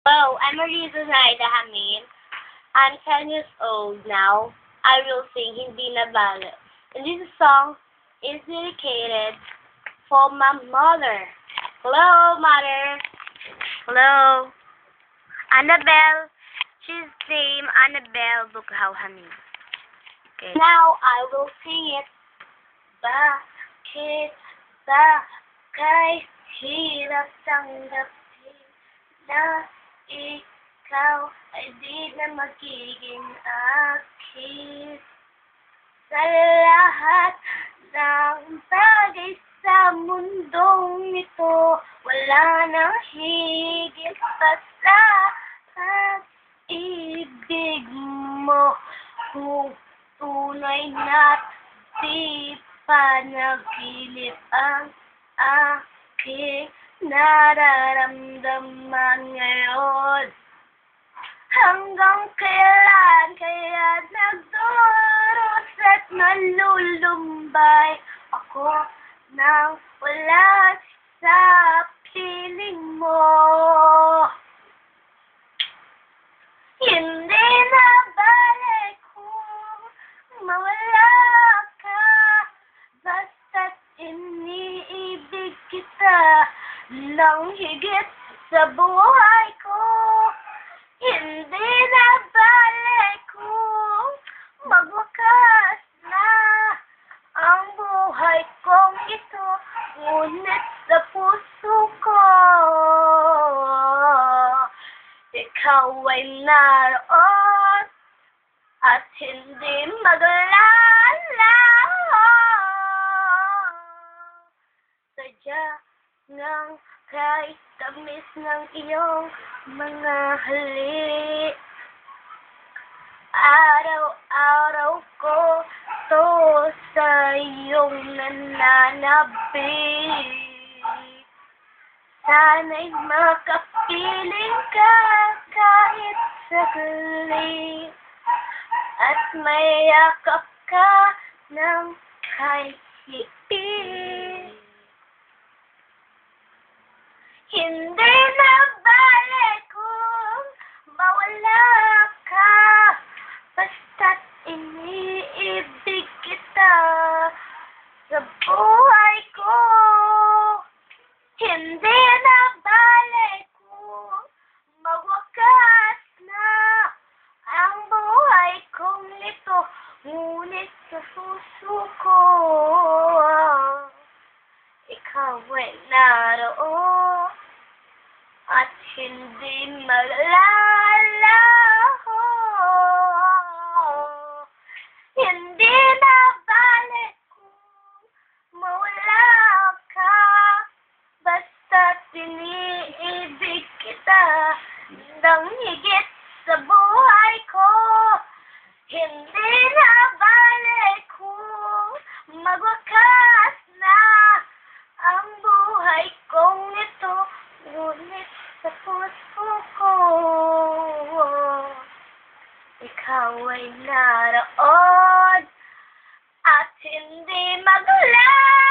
Hello, I'm Marisa Zaida Hamid. I'm 10 years old now. I will sing Hindi na Ballad. And this song is dedicated for my mother. Hello, mother. Hello. Annabelle. She's named Annabelle Bukaw Hamid. Okay. Now I will sing it. Bakit ba kay hirap tanggapin na ikaw ay di na magiging akin? Sa lahat ng bagay sa mundong ito, wala nang higit pa sa pag-ibig mo. Kung tunay na di panaginip ang aking nararamdaman ngayon. Hanggang kailan kaya nagdurusa at nalulumbay ako nang wala sa piling mo? Hindi na balik kung mawala ka, basta't iniibig kita ng higit sa buhay ko. Hindi na balik kung magwakas na ang buhay kong ito, ngunit sa puso ko ikaw ay naroon at hindi maglalaho. Sadya ng kahit tamis ng iyong mga halik, araw-araw ko to sa iyong nananabik. Sana'y makapiling ka kahit saglit at mayakap ka ng kahit higpit. Hindi na balik kung mawala ka, basta't iniibig kita sa buhay ko. Hindi na balik kung magwakas na ang buhay kong ito, ngunit sa puso ko ikaw ay naroon at hindi maglalaho. Hindi na balik kung mawala ka, basta't iniibig kita ng higit sa buhay ko. Hindi na balik kung magwakas na ang buhay kong ito, ngunit sa puso ko ikaw ay naroon at hindi maglaho.